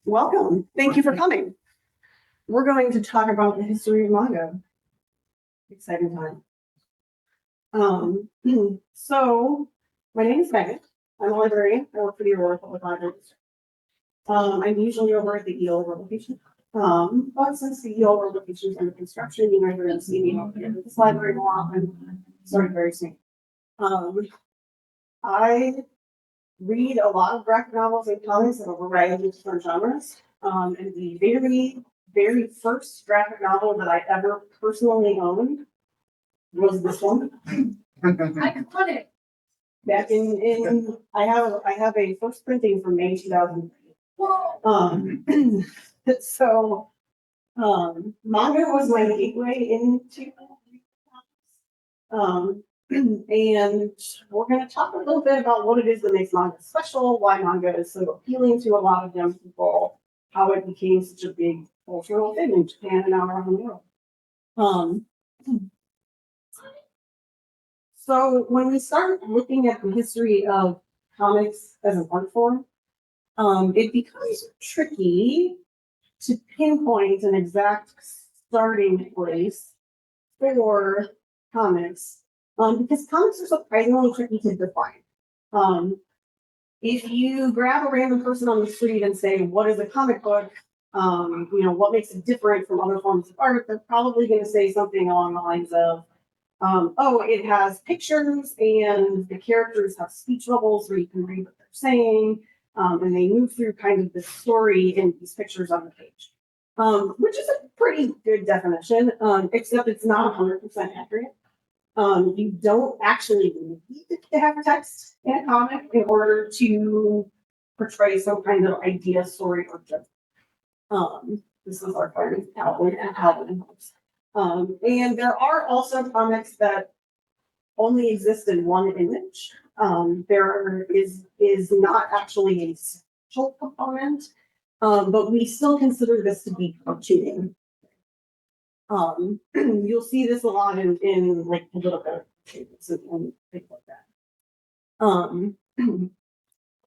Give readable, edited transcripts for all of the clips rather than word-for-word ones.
Welcome. Thank you for coming. We're going to talk about the history of manga. Exciting time. So my name is Megan. I'm a librarian. I work for the Aurora Public Library District. I'm usually over at the EO location. But since the EO location is under construction, you might be able to see me over here at this library more often. Starting very soon. I read a lot of graphic novels and comics of a variety of different genres. And the very first graphic novel that I ever personally owned was this one. I got it. Back in I have a first printing from May 2003. So manga was my gateway into and we're going to talk a little bit about what it is that makes manga special, why manga is so appealing to a lot of young people, how it became such a big cultural thing in Japan and around the world. So when we start looking at the history of comics as an art form, it becomes tricky to pinpoint an exact starting place for comics. Because comics are surprisingly tricky to define. If you grab a random person on the street and say, what is a comic book? What makes it different from other forms of art? They're probably going to say something along the lines of, it has pictures and the characters have speech bubbles where you can read what they're saying. And they move through kind of the story in these pictures on the page, which is a pretty good definition, except it's not 100% accurate. You don't actually need to have text in a comic in order to portray some kind of idea, story, or joke. This is our friend Calvin and Calvin. And there are also comics that only exist in one image. There is not actually a social component, but we still consider this to be cartooning. You'll see this a lot in like political statements and things like that. And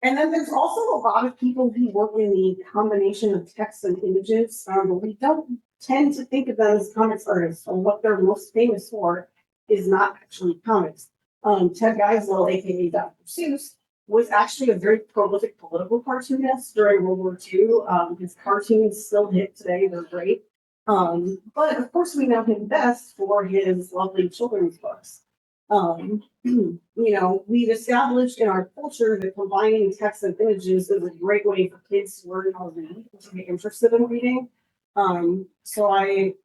then there's also a lot of people who work in the combination of text and images, but we don't tend to think of them as comics artists, or what they're most famous for is not actually comics. Ted Geisel, aka Dr. Seuss, was actually a very prolific political cartoonist during World War II. His cartoons still hit today, they're great. But of course we know him best for his lovely children's books. We've established in our culture that combining text and images is a great way for kids to learn how to read, to get interested in reading. So I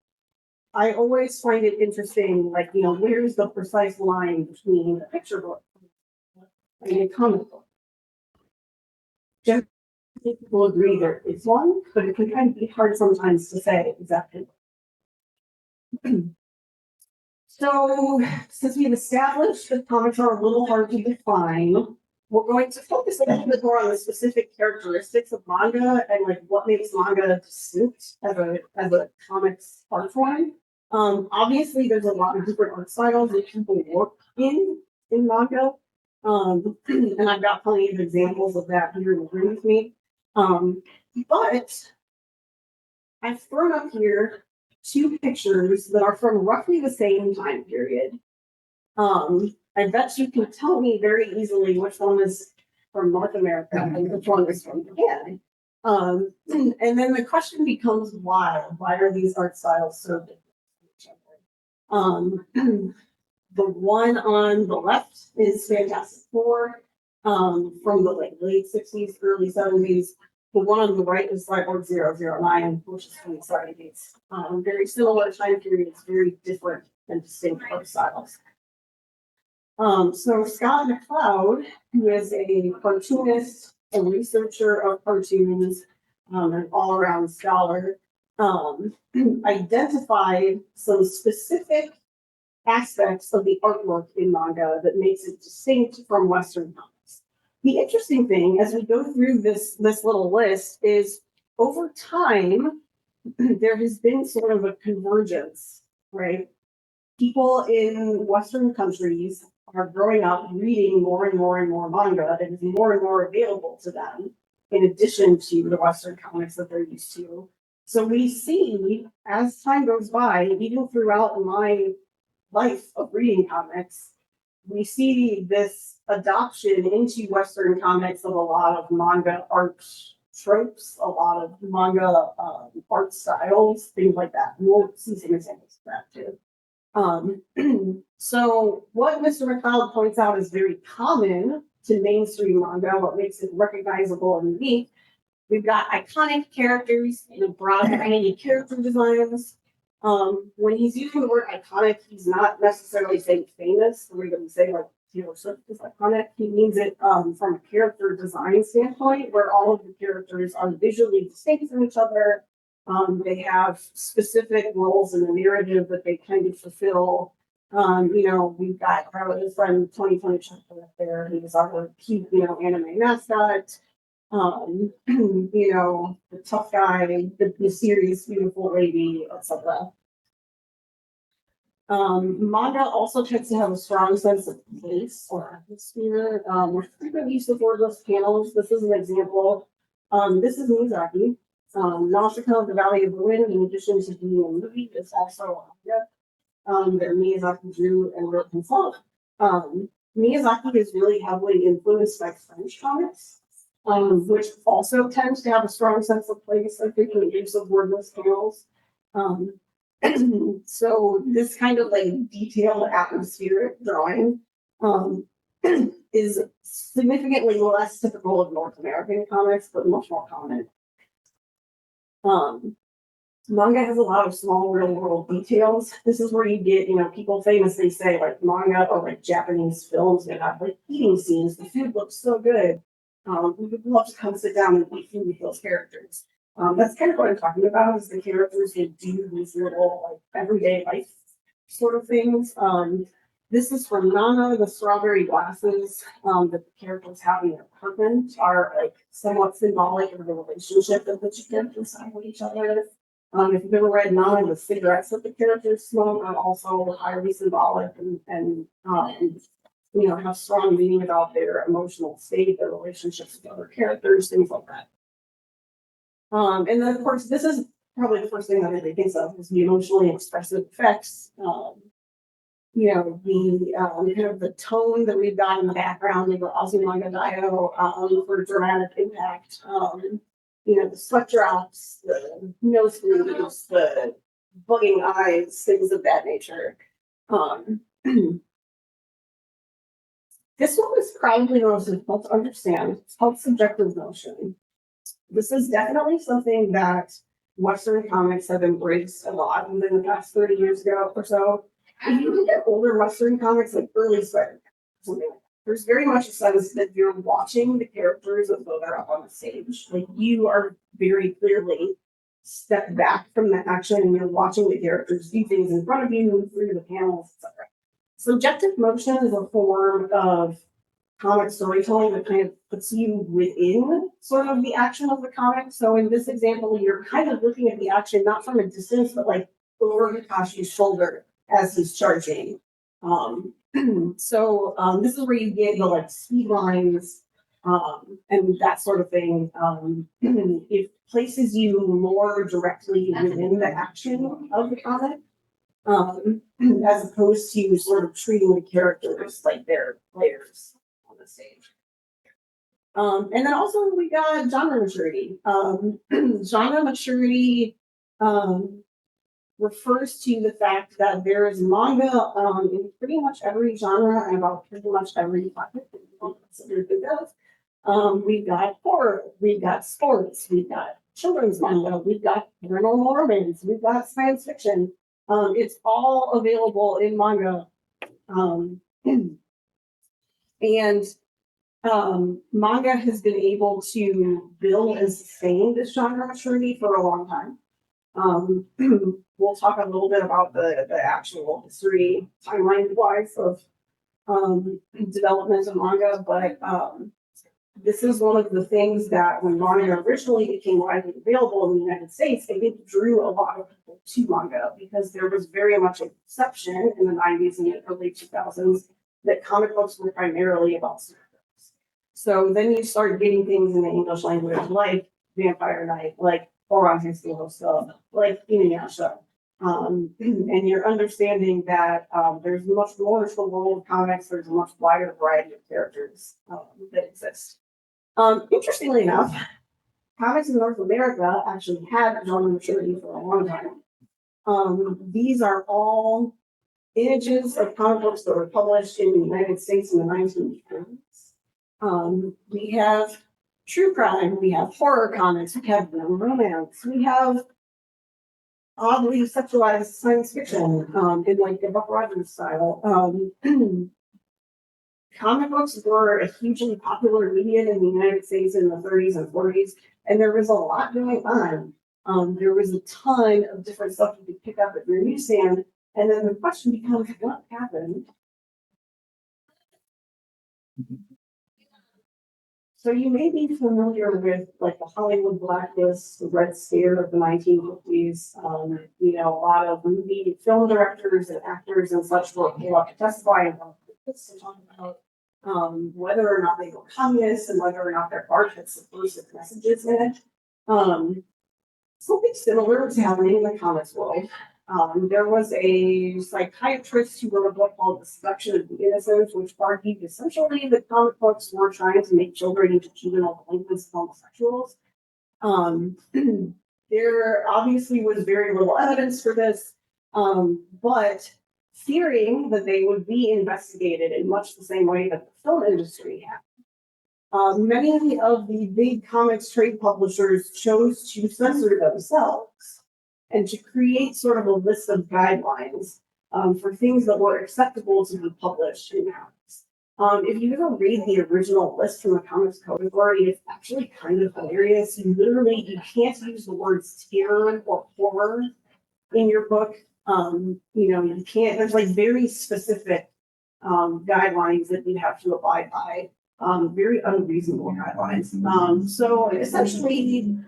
always find it interesting, where's the precise line between a picture book and a comic book? Just people agree there is one, but it can kind of be hard sometimes to say exactly. So, since we've established that comics are a little hard to define, we're going to focus a little bit more on the specific characteristics of manga and what makes manga distinct as a comics art form. Obviously, there's a lot of different art styles that people work in manga, and I've got plenty of examples of that here in the room with me. But I've thrown up here two pictures that are from roughly the same time period. I bet you can tell me very easily which one is from North America and which one is from Japan. And then the question becomes why? Why are these art styles so different from each other? The one on the left is Fantastic Four from the late 60s, early 70s. The one on the right is Cyborg 009, which is from the 70s. Very similar time periods, very different and distinct art styles. So Scott McCloud, who is a cartoonist, a researcher of cartoons, an all-around scholar, identified some specific aspects of the artwork in manga that makes it distinct from Western comics. The interesting thing, as we go through this little list, is over time, there has been sort of a convergence, right? People in Western countries are growing up reading more and more and more manga that is more and more available to them, in addition to the Western comics that they're used to. So we see, as time goes by, even throughout my life of reading comics, we see this adoption into Western comics of a lot of manga art tropes, a lot of manga art styles, things like that. And we'll see some examples of that too. So what Mr. McCloud points out is very common to mainstream manga, what makes it recognizable and unique. We've got iconic characters and a broad variety of character designs. When he's using the word iconic, he's not necessarily saying famous, or even say like Taylor Swift is iconic. He means it from a character design standpoint, where all of the characters are visually distinct from each other. They have specific roles in the narrative that they kind of fulfill. We've got our friend 2020 chapter up there. He was our cute, anime mascot. The tough guy, the serious, beautiful lady, etc. Manga also tends to have a strong sense of place or atmosphere. With frequent use of wordless panels, this is an example. This is Miyazaki. Nausicaa of the Valley of Ruin, in addition to being a movie, is also a manga that Miyazaki drew and wrote himself. Miyazaki is really heavily influenced by French comics, which also tends to have a strong sense of place, I think, in the use of wordless panels. So this kind of like detailed atmospheric drawing is significantly less typical of North American comics, but much more common. Manga has a lot of small real world details. This is where you get, people famously say like manga or like Japanese films that have like eating scenes. The food looks so good. We would love to come sit down and eat food with those characters. That's kind of what I'm talking about, is the characters that do these little like everyday life sort of things. This is from Nana. The strawberry glasses that the characters have in their apartment are like somewhat symbolic of the relationship that the two characters have with each other. If you've ever read Nana, the cigarettes that the characters smoke are also highly symbolic and have strong meaning about their emotional state, their relationships with other characters, things like that. And then of course, this is probably the first thing that everybody thinks of is the emotionally expressive effects. The kind of the tone that we've got in the background of the Azumanga Daioh for dramatic impact. The sweat drops, the nose bleeds, the bugging eyes, things of that nature. This one is probably the most difficult to understand. It's called subjective motion. This is definitely something that Western comics have embraced a lot within the past 30 years ago or so. If you look at older Western comics, like early Spider-Man, something like that, there's very much a sense that you're watching the characters as though they're up on the stage. Like you are very clearly stepped back from the action and you're watching the characters do things in front of you, move through the panels, etc. Subjective motion is a form of comic storytelling that kind of puts you within sort of the action of the comic. So in this example, you're kind of looking at the action not from a distance, but like over Kakashi's shoulder as he's charging. This is where you get the like speed lines and that sort of thing. It places you more directly within the action of the comic. As opposed to sort of treating the characters like they're players on the stage. And then also we got genre maturity. Genre maturity refers to the fact that there is manga in pretty much every genre and about pretty much every topic that you can consider think of. We've got horror, we've got sports, we've got children's manga, we've got paranormal romance, we've got science fiction. It's all available in manga. Manga has been able to build and sustain this genre maturity for a long time. We'll talk a little bit about the actual history timeline-wise of development of manga, but this is one of the things that when manga originally became widely available in the United States, it drew a lot of people to manga because there was very much a perception in the 90s and the early 2000s that comic books were primarily about superheroes. So then you start getting things in the English language like Vampire Knight, like Oran Hextable stuff, like Inuyasha. And you're understanding that there's much more to the world of comics. There's a much wider variety of characters that exist. Interestingly enough, comics in North America actually had genre maturity for a long time. These are all images of comic books that were published in the United States in the 1940s. We have true crime, we have horror comics, we have romance, we have oddly sexualized science fiction in like the Buck Rogers style. Comic books were a hugely popular medium in the United States in the 30s and 40s, and there was a lot going on. There was a ton of different stuff you could pick up at your newsstand, and then the question becomes, what happened? So you may be familiar with like the Hollywood blacklist, the Red Scare of the 1950s. You know, a lot of movie film directors and actors and such were able to testify about this and talk about whether or not they were communists and whether or not their art had subversive messages in it. Something similar was happening in the comics world. There was a psychiatrist who wrote a book called The Seduction of the Innocent, which argued essentially that comic books were trying to make children into juvenile delinquents and homosexuals. There obviously was very little evidence for this, but fearing that they would be investigated in much the same way that the film industry had. Many of the big comics trade publishers chose to censor themselves and to create sort of a list of guidelines for things that were acceptable to be published in comics. If you ever read the original list from the Comics Code Authority, it's actually kind of hilarious. You can't use the words terror or horror in your book. You know, you can't, there's like very specific guidelines that you have to abide by. Very unreasonable guidelines. So essentially,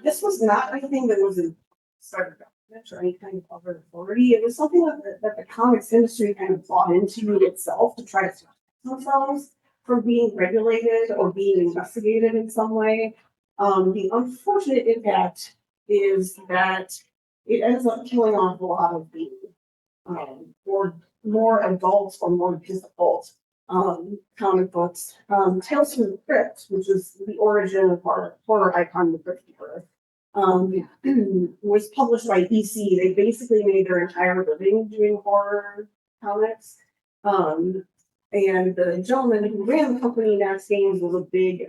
this was not anything that was in started government or any kind of other authority. It was something that the comics industry kind of bought into itself to try to protect themselves from being regulated or being investigated in some way. The unfortunate impact is that it ends up killing off a lot of the more adult or more difficult comic books. Tales from the Crypt, which is the origin of our horror icon, the Crypt Keeper, was published by EC. They basically made their entire living doing horror comics. And the gentleman who ran the company, Max Gaines, was a big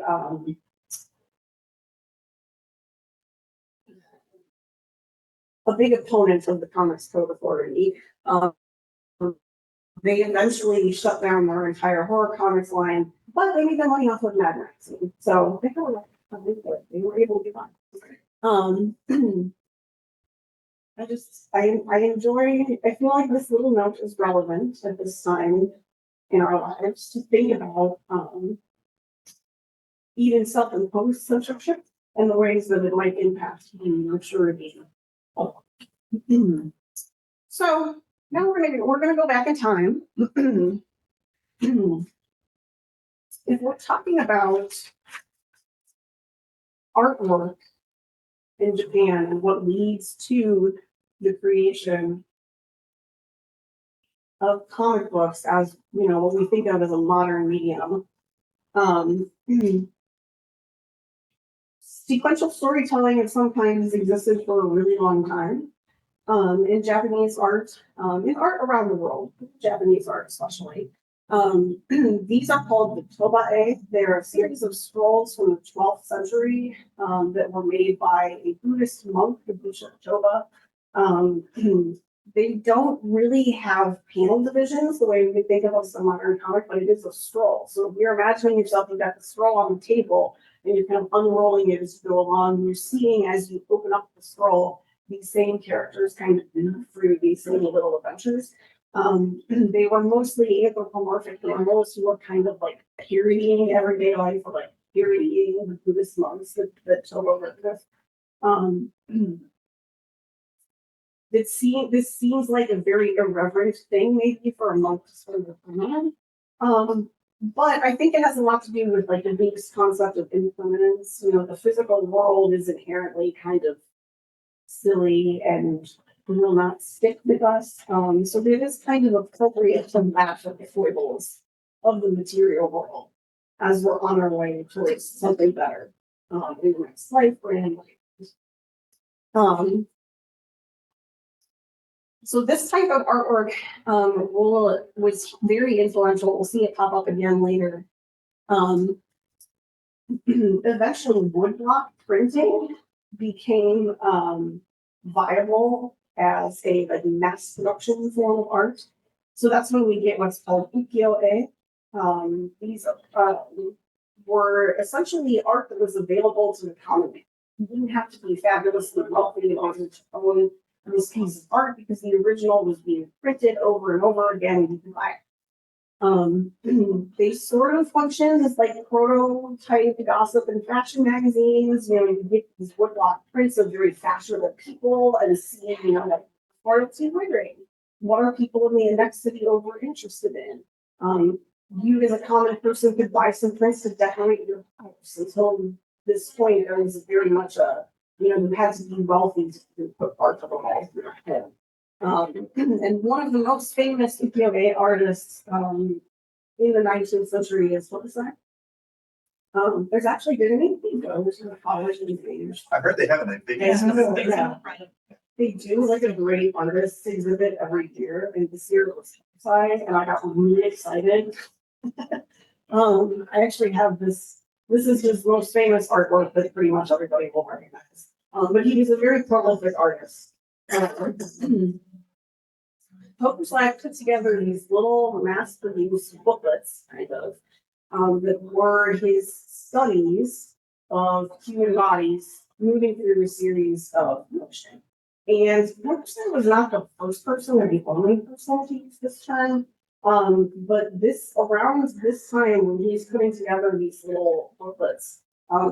opponent of the Comics Code Authority. They eventually shut down their entire horror comics line, but they made their money off of Mad Magazine. So they were able to do fine. I feel like this little note is relevant at this time in our lives to think about even self-imposed censorship and the ways that it might impact human maturity. So now we're gonna go back in time. If we're talking about artwork in Japan and what leads to the creation of comic books as, you know, what we think of as a modern medium. Sequential storytelling of some kind has existed for a really long time in Japanese art, in art around the world, Japanese art especially. These are called the tobae. They're a series of scrolls from the 12th century that were made by a Buddhist monk, the Bishop Toba. They don't really have panel divisions the way we think of as a modern comic, but it is a scroll. So if you're imagining yourself, you've got the scroll on the table and you're kind of unrolling it as you go along. You're seeing as you open up the scroll, these same characters kind of move through these same little adventures. They were mostly anthropomorphic animals who were kind of like parodying everyday life or like parodying the Buddhist monks that Toba lived with. this seems like a very irreverent thing, maybe for a monk to sort of recommend. But I think it has a lot to do with like the base concept of impermanence. You know, the physical world is inherently kind of silly and will not stick with us. So it is kind of appropriate to laugh at the foibles of the material world as we're on our way towards something better in the next life or in life. So this type of artwork was very influential. We'll see it pop up again later. Eventually, woodblock printing became viable as a like, mass production form of art. So that's when we get what's called ukiyo-e. These were essentially art that was available to the common man. You didn't have to be fabulously wealthy in order to own this piece of art because the original was being printed over and over again. You can buy it. They sort of function as like prototype gossip and fashion magazines. You know, you get these woodblock prints of very fashionable people and see, you know, like royalty library. What are people in the next city over interested in? You as a common person could buy some prints to decorate your house. Until this point, it was very much a, you know, you had to be wealthy to put art of a wall in your head. And one of the most famous ukiyo-e artists in the 19th century is, what was that? There's actually been an Bingo, which is a college in I heard they have a big. yeah. They do like a great artist exhibit every year, and this year it was outside, and I got really excited. I actually have this. This is his most famous artwork that pretty much everybody will recognize. But he was a very prolific artist. Hokusai put together these little mass-produced booklets, kind of, that were his studies of human bodies moving through a series of motion. And Hokusai was not the first person or the only person to use this term. But around this time when he's putting together these little booklets,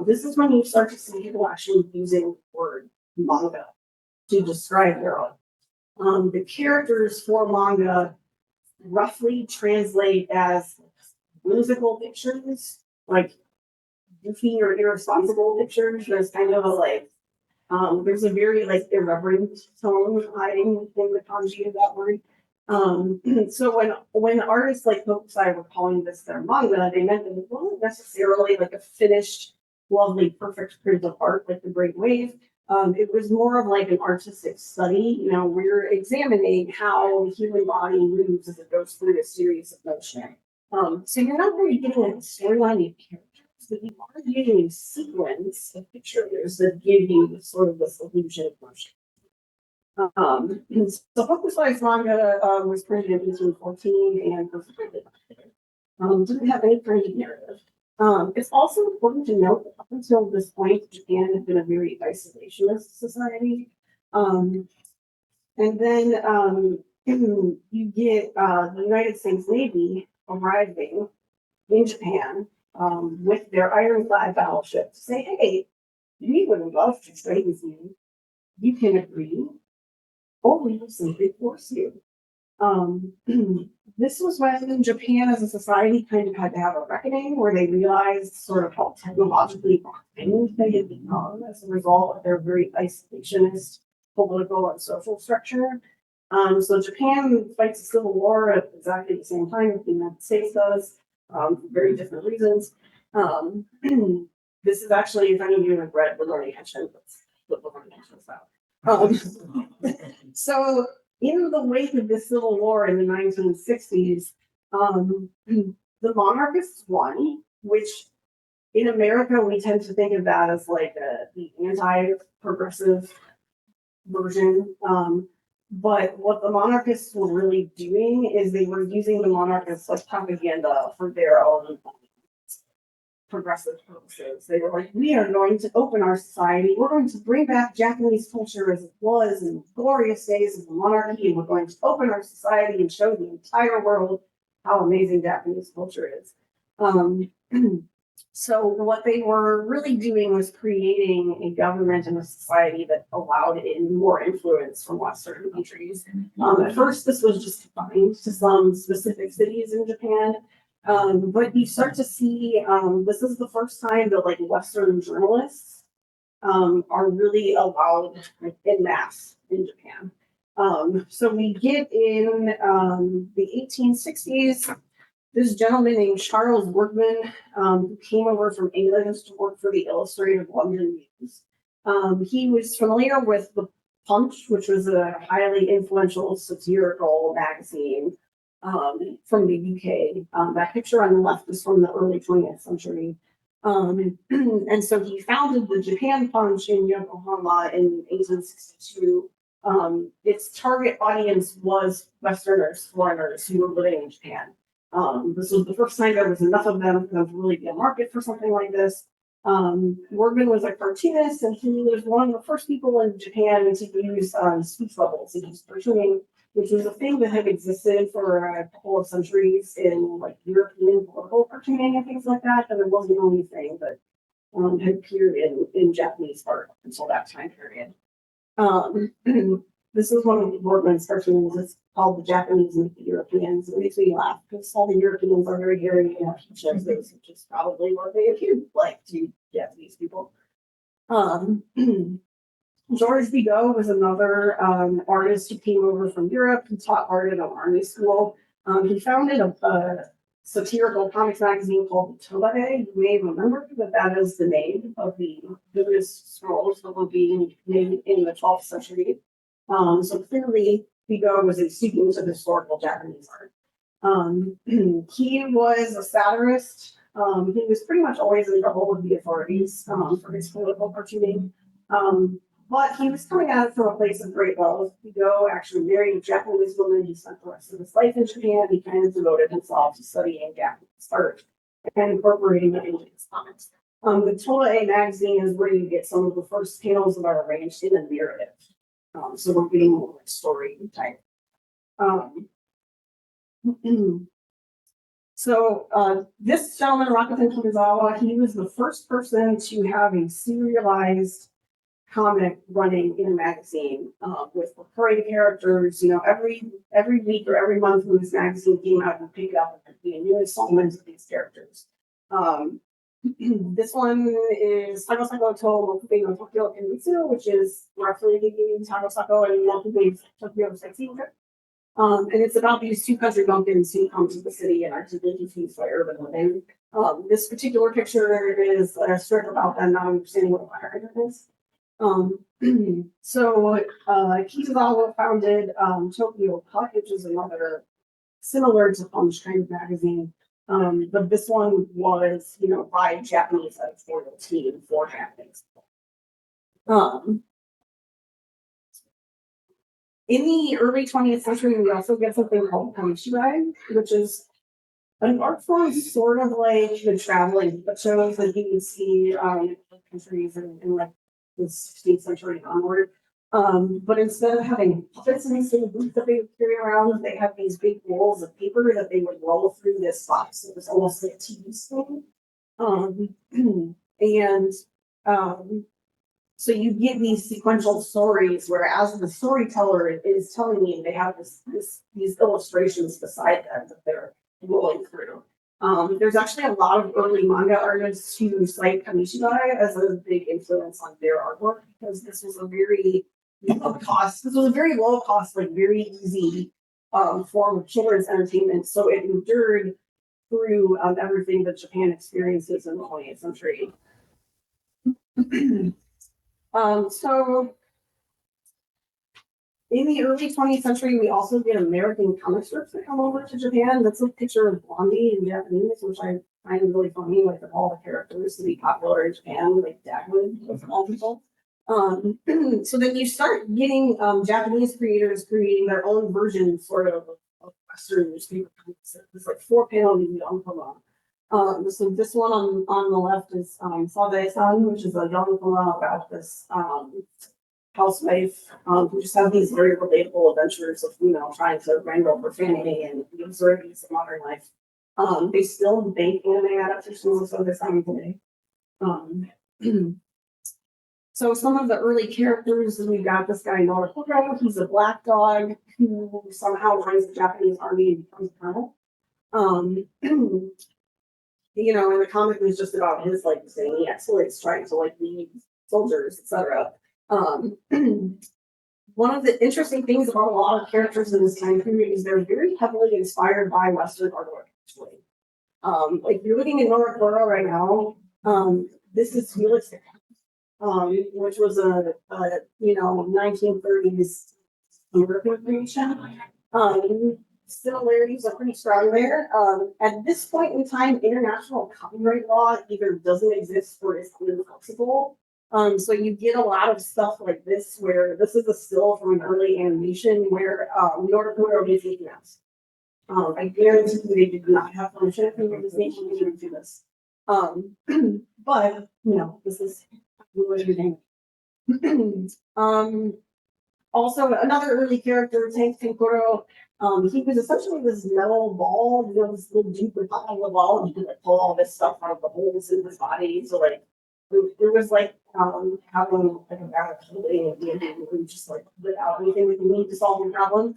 this is when you start to see people actually using the word manga to describe their art. The characters for manga roughly translate as whimsical pictures, like goofy or irresponsible pictures. There's kind of a like, there's a very like irreverent tone hiding within the kanji of that word. So when artists like Hokusai were calling this their manga, they meant that it wasn't necessarily like a finished, lovely, perfect print of art like the Great Wave. It was more of like an artistic study. You know, we're examining how the human body moves as it goes through a series of motion. So you're not really getting a storyline of characters, but you are getting a sequence of pictures that give you sort of this illusion of motion. So Hokusai's manga was printed in 1814 and was printed. Didn't have any printed narrative. It's also important to note that up until this point, Japan had been a very isolationist society. And then you get the United States Navy arriving in Japan with their ironclad battleship to say, hey, we would love to trade with you. You can agree, or we will simply force you. This was when Japan as a society kind of had to have a reckoning where they realized sort of how technologically behind they had become as a result of their very isolationist political and social structure. So Japan fights a civil war at exactly the same time that the United States does, for very different reasons. This is actually, if any of you have read The Learning Engine, let's flip the Learning Engine out. So in the wake of this civil war in the 1960s, the monarchists won, which in America we tend to think of that as like the anti-progressive version. But what the monarchists were really doing is they were using the monarchists like propaganda for their own progressive purposes. They were like, we are going to open our society. We're going to bring back Japanese culture as it was in the glorious days of the monarchy, and we're going to open our society and show the entire world how amazing Japanese culture is. So what they were really doing was creating a government and a society that allowed in more influence from Western countries. At first, this was just confined to some specific cities in Japan. But you start to see this is the first time that like Western journalists are really allowed like, in mass in Japan. So we get in the 1860s, this gentleman named Charles Workman, who came over from England to work for the Illustrated London News. He was familiar with the Punch, which was a highly influential satirical magazine from the UK. That picture on the left is from the early 20th century. And so he founded the Japan Punch in Yokohama in 1862. Its target audience was Westerners, foreigners who were living in Japan. This was the first time there was enough of them for them to really be a market for something like this. Workman was a cartoonist, and he was one of the first people in Japan to use speech bubbles and use cartooning, which was a thing that had existed for a couple of centuries in like European political cartooning and things like that, and it wasn't the only thing that had appeared in Japanese art until that time period. This is one of Workman's cartoons. It's called The Japanese and the Europeans. It makes me laugh because all the Europeans are very hairy and have shows, which is probably what they appeared like to Japanese people. George Bigot was another artist who came over from Europe and taught art at an army school. He founded a satirical comics magazine called Tobae. You may remember that is the name of the Buddhist scrolls that were being made in the 12th century. So clearly, Bigot was a student of historical Japanese art. He was a satirist. He was pretty much always in trouble with the authorities for his political cartooning. But he was coming at it from a place of great love. Bigot actually married a Japanese woman. He spent the rest of his life in Japan. He kind of devoted himself to studying Japanese art and incorporating it into his comics. The Toei magazine is where you get some of the first panels that are arranged in a narrative. So we're getting more like story type. So this gentleman, Rakuten Kimizawa, he was the first person to have a serialized comic running in a magazine with recurring characters. You know, every week or every month when this magazine came out, we'd pick it up and there'd be a new installment of these characters. This one is Tagasako to Mokubei no Tokyo Kenmitsu, which is roughly the Tagasako and Mokubei's Tokyo sightseeing trip. And it's about these two country bumpkins who come to the city and are too confused by urban living. This particular picture is a strip about them not understanding what a fire hydrant is. So Kitazawa founded Tokyo Puck, which is another similar to Punch kind of magazine. But this one was, you know, by a Japanese editorial team for Japanese. In the early 20th century, we also get something called Kamishibai, which is an art form sort of like the traveling shows that you would see in countries in like the 16th century onward. But instead of having puppets in this little booth that they would carry around, they have these big rolls of paper that they would roll through this box. It was almost like a TV screen. So you get these sequential stories where as the storyteller is telling you, they have these illustrations beside them that they're rolling through. There's actually a lot of early manga artists who cite Kamishibai as a big influence on their artwork because this was a very low cost, like very easy form of children's entertainment. So it endured through everything that Japan experiences in the 20th century. So in the early 20th century, we also get American comic strips that come over to Japan. That's a picture of Blondie in Japanese, which I find really funny, like of all the characters to be popular in Japan, like Dagwood of all people. So then you start getting Japanese creators creating their own version, sort of Western newspaper comics. There's like 4-panel Yonkoma. So this one on the left is Sabe-san, which is a Yonkoma about this housewife who just have these very relatable adventures of, you know, trying to wrangle her family and the absurdities of modern life. They still make anime adaptations of this time today. Um, so some of the early characters, we've got this guy Norikuro. He's a black dog who somehow joins the Japanese army and becomes a colonel. You know, and the comic was just about his like zany exploits, trying to like lead soldiers, etc. Um, one of the interesting things about a lot of characters in this time period is they're very heavily inspired by Western artwork. Actually, like you're looking at Norikuro right now. This is Felix, which was a 1930s European creation. Similarities are pretty strong there. At this point in time, international copyright law either doesn't exist or is inflexible. So you get a lot of stuff like this, where this is a still from an early animation where Norikuro is making mouse. I guarantee they did not have permission from Disney to do this. But this is also another early character, Tank Tenkuro. He was essentially this metal ball, this little dude with on the ball, and he could like pull all this stuff out of the holes in his body. So like there was like having like a bad feeling at the end and just like without anything that you need to solve the problem.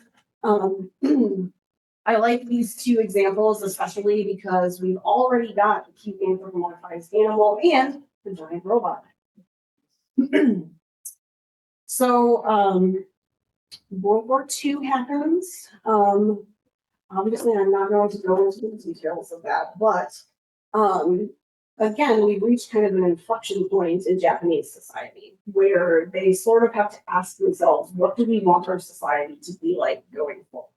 I like these two examples, especially because we've already got the cute anthropomorphized animal and the giant robot. So World War II happens. Obviously, I'm not going to go into the details of that, but again, we've reached kind of an inflection point in Japanese society where they sort of have to ask themselves, what do we want our society to be like going forward?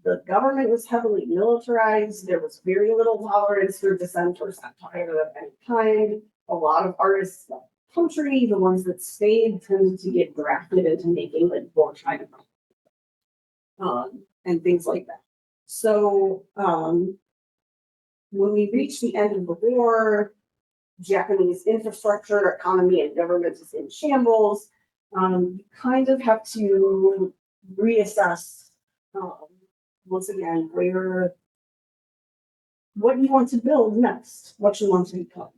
The government was heavily militarized. There was very little tolerance for dissent or satire of any kind. A lot of artists left the country. The ones that stayed tended to get drafted into making like war China and things like that. So when we reach the end of the war, Japanese infrastructure, economy, and government is in shambles. You kind of have to reassess once again what you want to build next, what you want to become.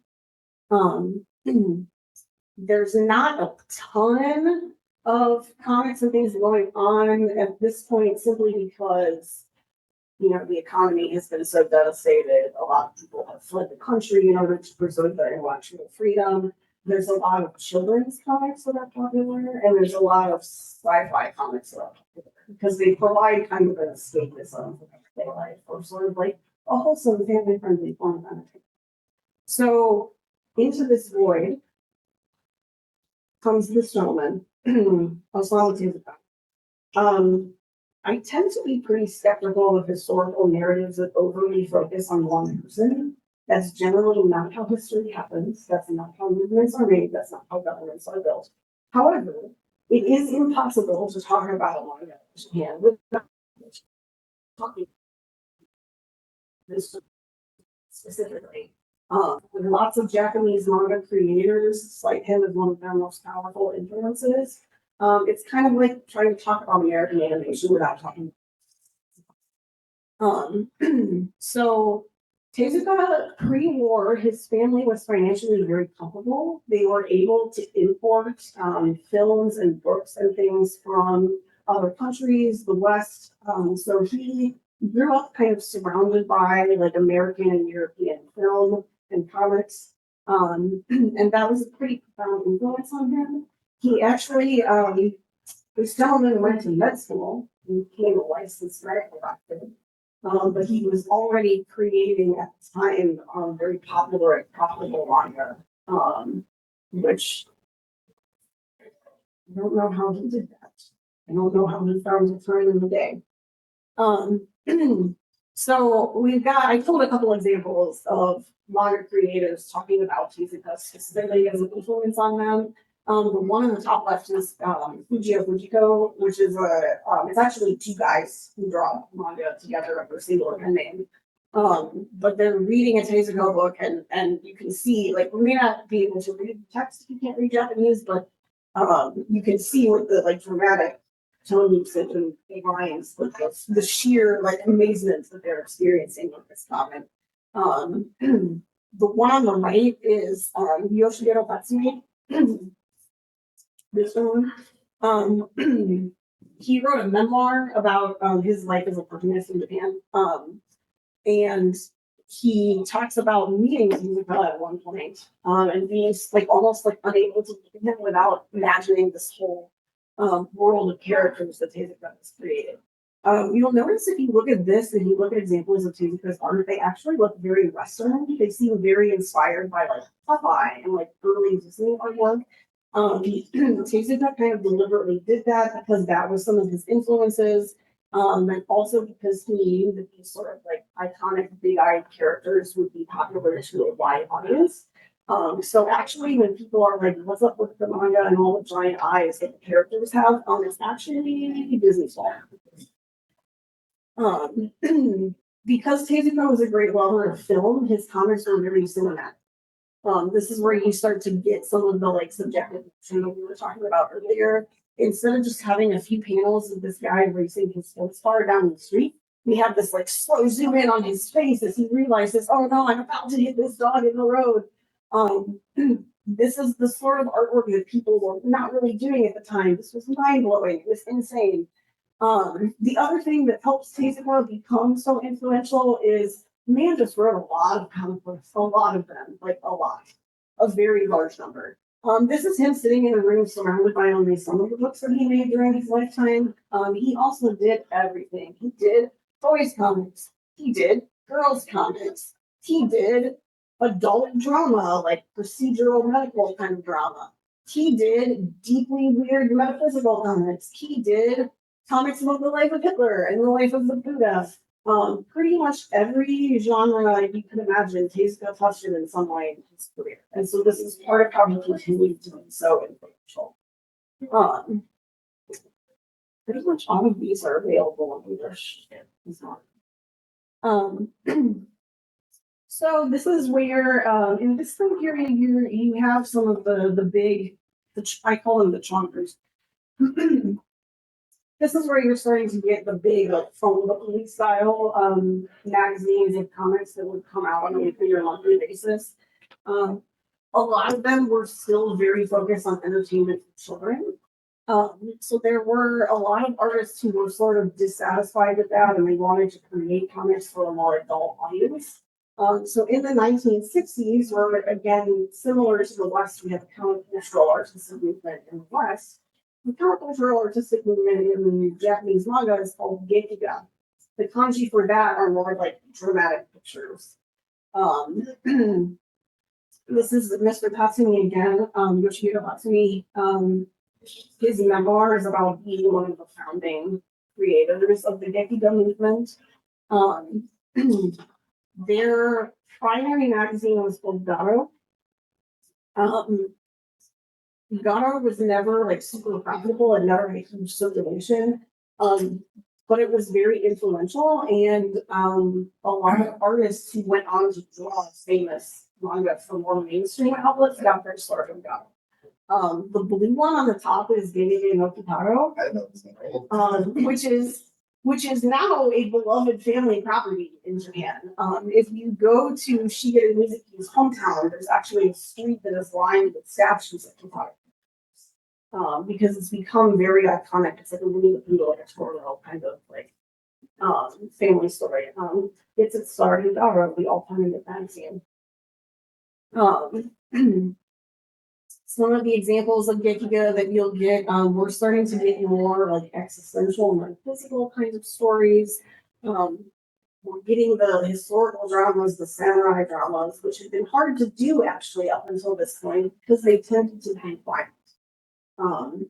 There's not a ton of comics and things going on at this point, simply because the economy has been so devastated. A lot of people have fled the country in order to preserve their intellectual freedom. There's a lot of children's comics that are popular, and there's a lot of sci-fi comics that are popular because they provide kind of an escapism from everyday life, or sort of like a wholesome, family-friendly form of entertainment. So into this void comes this gentleman, Osamu Tezuka. I tend to be pretty skeptical of historical narratives that overly focus on one person. That's generally not how history happens. That's not how movements are made. That's not how governments are built. However, it is impossible to talk about manga in Japan without talking this specifically. Lots of Japanese manga creators cite him as one of their most powerful influences. It's kind of like trying to talk about American animation without talking. So Tezuka, pre-war, his family was financially very comfortable. They were able to import films and books and things from other countries, the West. So he grew up kind of surrounded by like American and European film and comics. And that was a pretty profound influence on him. He actually, this gentleman went to med school and became a licensed medical doctor. But he was already creating at the time very popular and profitable manga, which I don't know how he did that. I don't know how he found the time in the day. So I told a couple examples of manga creators talking about Tezuka specifically as an influence on them. The one on the top left is Fujio Fujiko, which is it's actually two guys who draw manga together under a single pen name. But they're reading a Tezuka book, and you can see, like, we may not be able to read the text if you can't read Japanese, but you can see with the like dramatic tone usage and lines, with the sheer like amazement that they're experiencing with this comic. The one on the right is Yoshihiro Tatsumi. This one. He wrote a memoir about his life as a cartoonist in Japan. And he talks about meeting Tezuka at one point, and being like almost like unable to look at him without imagining this whole world of characters that Tezuka has created. You'll notice if you look at this and you look at examples of Tezuka's art, they actually look very Western. They seem very inspired by like Popeye and like early Disney artwork. Tezuka kind of deliberately did that because that was some of his influences. And also because he knew that these sort of like iconic big-eyed characters would be popular to a wide audience. So actually when people are like, what's up with the manga and all the giant eyes that the characters have, it's actually Disney's fault. Because Tezuka was a great lover of film, his comics were very cinematic. This is where you start to get some of the like subjective emotion that we were talking about earlier. Instead of just having a few panels of this guy racing his sports car down the street, we have this like slow zoom in on his face as he realizes, oh no, I'm about to hit this dog in the road. This is the sort of artwork that people were not really doing at the time. This was mind blowing. It was insane. The other thing that helps Tezuka become so influential is man just wrote a lot of comic books, a lot of them, like a lot, a very large number. This is him sitting in a room surrounded by only some of the books that he made during his lifetime. He also did everything. He did boys comics. He did girls comics. He did adult drama, like procedural medical kind of drama. He did deeply weird metaphysical comics. He did comics about the life of Hitler and the life of the Buddha. Pretty much every genre you can imagine, Tezuka touched it in some way in his career. And so this is part of how he continued to be so influential. Pretty much all of these are available in English. So this is where, in this time period, you have some of the big, I call them the chonkers. This is where you're starting to get the big, like, from the police style magazines and comics that would come out on a weekly or monthly basis. A lot of them were still very focused on entertainment for children. So there were a lot of artists who were sort of dissatisfied with that and they wanted to create comics for a more adult audience. So in the 1960s, where again, similar to the West, we have a countercultural artistic movement in the West. The countercultural artistic movement in the Japanese manga is called Gekiga. The kanji for that are more like dramatic pictures. This is Mr. Tatsumi again, Yoshihiro Tatsumi. His memoir is about being one of the founding creators of the Gekiga movement. Their primary magazine was called Garo. Garo was never like super profitable and never had huge circulation, but it was very influential, and a lot of artists who went on to draw famous manga from more mainstream outlets got their start from Garo. The blue one on the top is Gege no Kitaro, which is now a beloved family property in Japan. If you go to Shigeru Mizuki's hometown, there's actually a street that is lined with statues of Kitaro. Because it's become very iconic. It's like a Winnie the Pooh, like a Toro kind of like family story. It's a star in Garo, the alternative magazine. Some of the examples of Gekiga that you'll get, we're starting to get more like existential and physical kinds of stories. We're getting the historical dramas, the samurai dramas, which have been hard to do actually up until this point because they tended to be violent.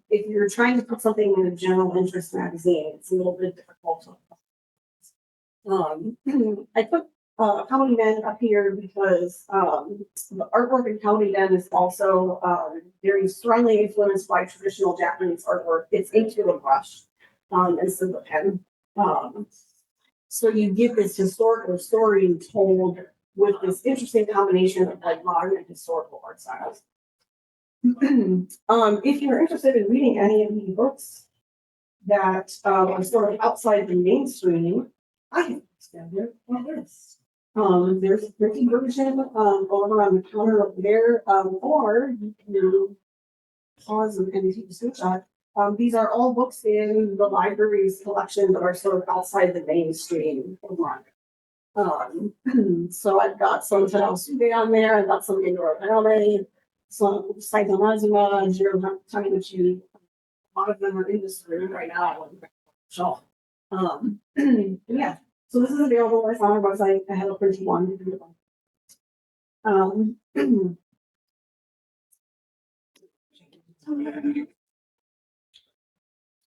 If you're trying to put something in a general interest magazine, it's a little bit difficult to. I put Comedy Den up here because the artwork in Comedy Den is also very strongly influenced by traditional Japanese artwork. It's inked with a brush instead of a pen. So you get this historical story told with this interesting combination of like modern and historical art styles. If you're interested in reading any of these books, that are sort of outside the mainstream. I can stand there like this. There's a printed version over on the counter over there, or you can pause and take a screenshot. These are all books in the library's collection that are sort of outside the mainstream of manga. So I've got some Tanosuke on there, I've got some Indoor Ballet, some Saito Mazuma, Jiro Takeuchi. A lot of them are in this room right now. So, yeah. So this is available on our website. I have a printed one.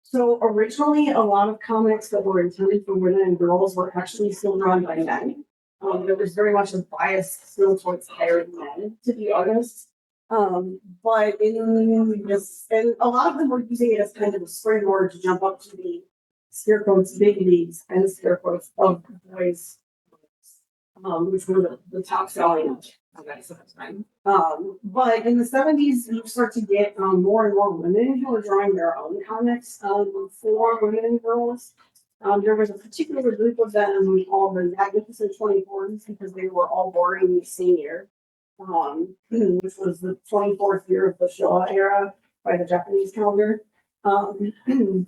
So originally, a lot of comics that were intended for women and girls were actually still drawn by men. There was very much a bias still towards hiring men to be artists. But in this, and a lot of them were using it as kind of a springboard to jump up to the scare quotes big leagues and scare quotes of boys, which were the top selling guys at the time. But in the 70s, you start to get more and more women who are drawing their own comics for women and girls. There was a particular group of them called the Magnificent 24s because they were all born in the same year, which was the 24th year of the Showa era by the Japanese calendar.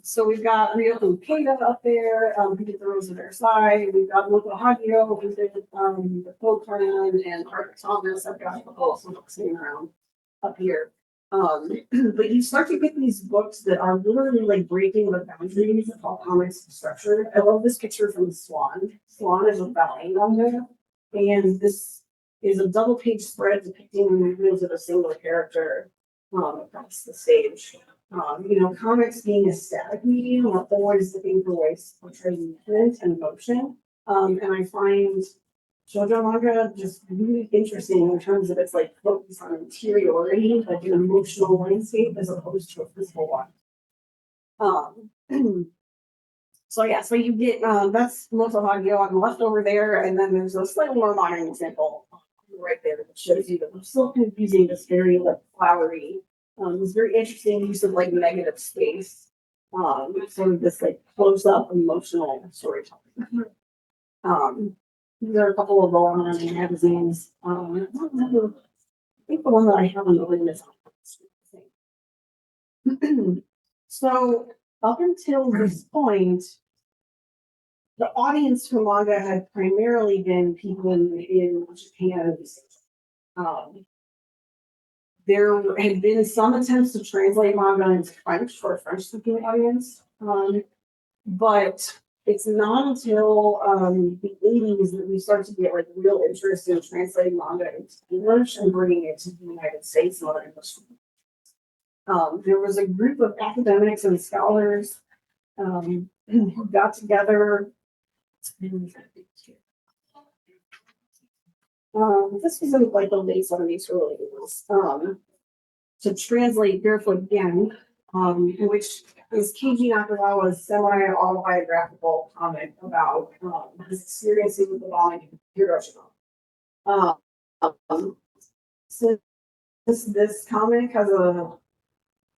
So we've got Ryo Ikeda up there, who did the Rose of Versailles. We've got Moko Hagio, who did the Pokemon, and Arthur Thomas. I've got a couple of some books sitting around up here. But you start to get these books that are literally like breaking the boundaries of how comics are structured. I love this picture from Swan. Swan is a ballet manga, and this is a double page spread depicting the movements of a single character across the stage. Comics being a static medium, are always looking for ways to portray movement and motion. And I find shoujo manga just really interesting in terms of its like focus on interiority, like an emotional landscape as opposed to a physical one. So you get that's Moto Hagio on the left over there, and then there's a slightly more modern example right there that shows you that we're still kind of using this very like flowery, this very interesting use of like negative space, sort of this like close up emotional storytelling. These are a couple of the long-running magazines. I think the one that I have on the list is so up until this point, the audience for manga had primarily been people in Japan. There had been some attempts to translate manga into French for a French-speaking audience, but it's not until the 80s that we start to get like real interest in translating manga into English and bringing it to the United States and other English. There was a group of academics and scholars who got together. This was in like the late 70s, early 80s, to translate Barefoot Again, which is Keiji Nakagawa's semi-autobiographical comic about his experiences with the bombing of Hiroshima. Since this comic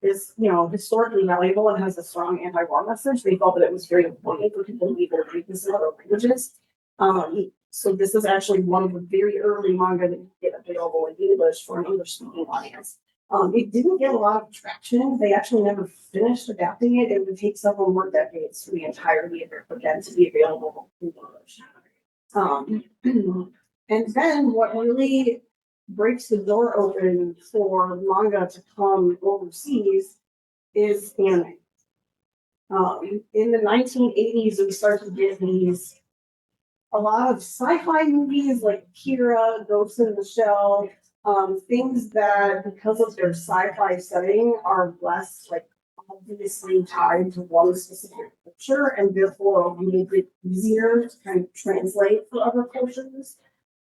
is historically valuable and has a strong anti-war message, they felt that it was very important for people to be able to read this in other languages. So this is actually one of the very early manga that you get available in English for an English-speaking audience. It didn't get a lot of traction. They actually never finished adapting it. It would take several more decades for the entirety of it again to be available in English. And then what really breaks the door open for manga to come overseas is anime. In the 1980s, we started to get a lot of sci-fi movies like Kira, Ghost in the Shell, things that, because of their sci-fi setting, are less like obviously tied to one specific culture and therefore make it easier to kind of translate for other cultures.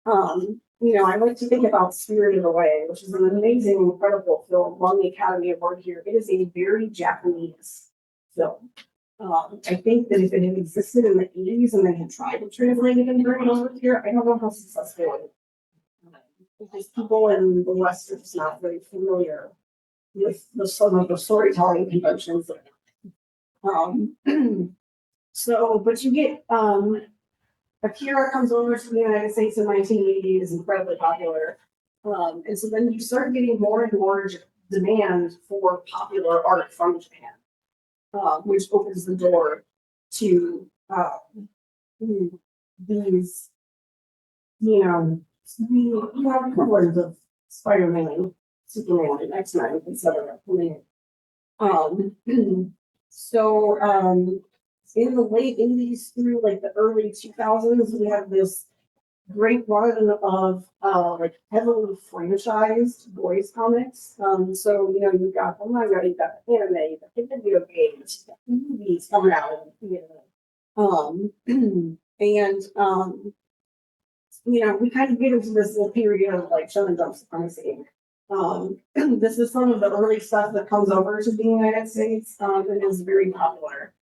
I like to think about Spirited Away, which is an amazing, incredible film, won the Academy Award here. It is a very Japanese film. I think that if it had existed in the 80s and they had tried to translate it and bring it over here, I don't know how successful it would be. Because people in the West are just not very familiar with some of the storytelling conventions that Um, so, but you get Akira comes over to the United States in 1980, is incredibly popular. And so then you start getting more and more demand for popular art from Japan, which opens the door to these, you have equivalents of Spider-Man, Superman, and X-Men, etc. Um, so in the late 80s through like the early 2000s, we have this great run of like heavily franchised boys comics. So you've got the manga, you've got the anime, you've got the video games, you've got the movies coming out, and we kind of get into this little period of like Shonen Jump supremacy. This is some of the early stuff that comes over to the United States and is very popular.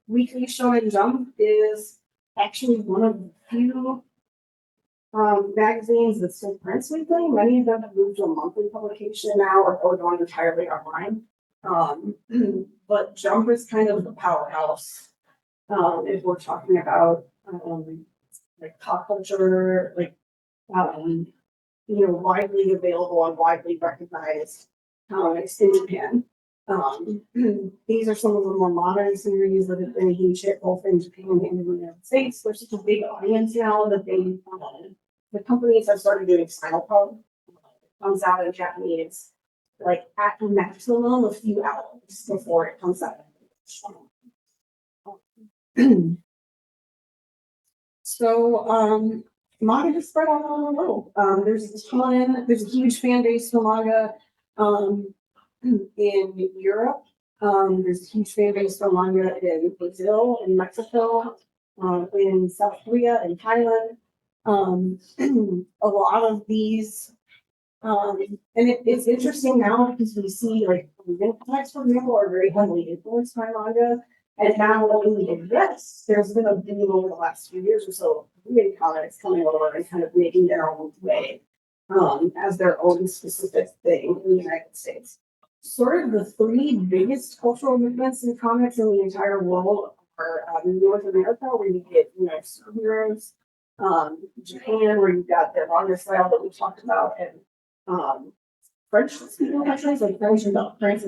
Weekly Shonen Jump is actually one of the few magazines that still prints weekly. Many of them have moved to a monthly publication now or going entirely online. But Jump is kind of the powerhouse if we're talking about like pop culture, like widely available and widely recognized comics in Japan. These are some of the more modern series that have been a huge hit both in Japan and in the United States. There's such a big audience now that the companies have started doing simulcast. Comes out in Japanese, like at the maximum a few hours before it comes out. So manga is spread out all over the world. There's a huge fan base for manga in Europe. There's a huge fan base for manga in Brazil, in Mexico, in South Korea, and Thailand. A lot of these, and it's interesting now because we see like comics, for example, are very heavily influenced by manga. And now in the US, there's been a boom over the last few years or so of Korean comics coming over and kind of making their own way as their own specific thing in the United States. Sort of the three biggest cultural movements in comics in the entire world are North America, where you get superheroes, Japan, where you've got the manga style that we talked about, and French-speaking countries like France and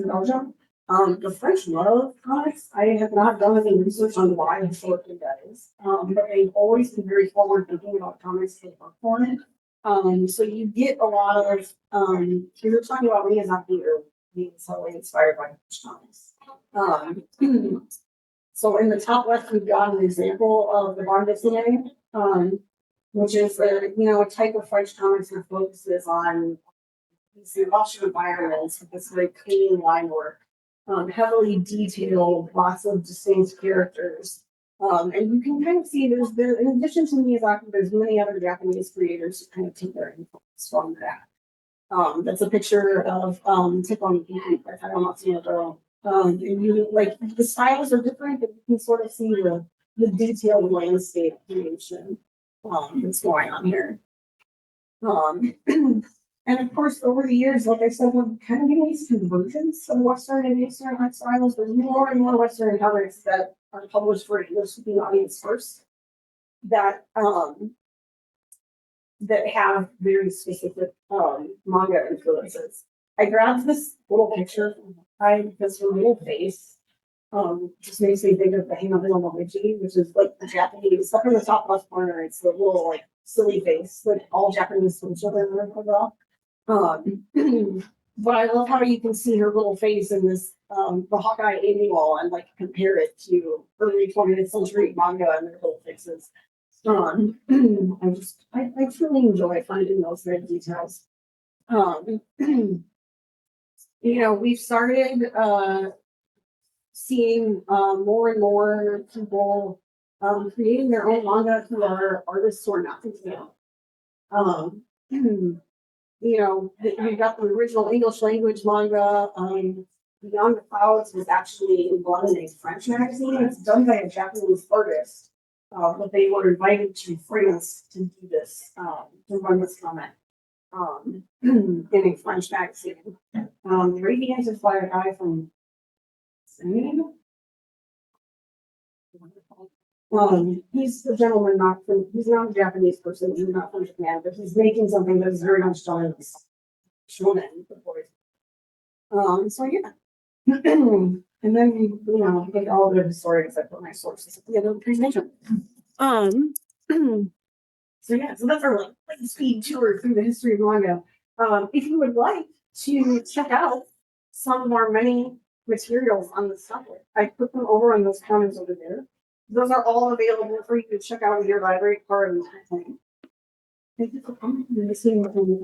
Belgium. The French love comics. I have not done any research on why historically that is, but they've always been very forward thinking about comics they work for it. So you get a lot of, you're talking about Miyazaki or being so inspired by French comics. So in the top left, we've got an example of the bande dessinée, which is a type of French comics that focuses on these lush environments with this very clean line work. Heavily detailed, lots of distinct characters. And you can kind of see there in addition to Miyazaki, there's many other Japanese creators who kind of take their influence from that. That's a picture of Tippon by Takamatsu Matsumoto. And you like the styles are different, but you can sort of see the detailed landscape creation that's going on here. And of course, over the years, like I said, we're kind of getting these conversions of Western and Eastern art styles. There's more and more Western comics that are published for English-speaking audience first that have very specific manga influences. I grabbed this little picture because her little face just makes me think of the Hana Momoichi, which is like the Japanese stuff in the top left corner. It's the little like silly face that all Japanese children are about. But I love how you can see her little face in this the Hawkeye annual and like compare it to early 20th century manga and their little faces. I truly enjoy finding those kind of details. We've started seeing more and more people creating their own manga who are artists who are not Filipino. We've got the original English language manga. Beyond the Clouds was actually in London's French magazine. It's done by a Japanese artist, but they were invited to France to do this, to run this comic in a French magazine. Radiant is by a guy from He's a gentleman, he's not a Japanese person, he's not from Japan, but he's making something that is very much shonen before. So yeah. And then, get all of the story except for my sources at the end of the presentation. So yeah, so that's our like speed tour through the history of manga. If you would like to check out some of our many materials on the site, I put them over on those counters over there. Those are all available for you to check out with your library card and everything. Thank you for coming and seeing what we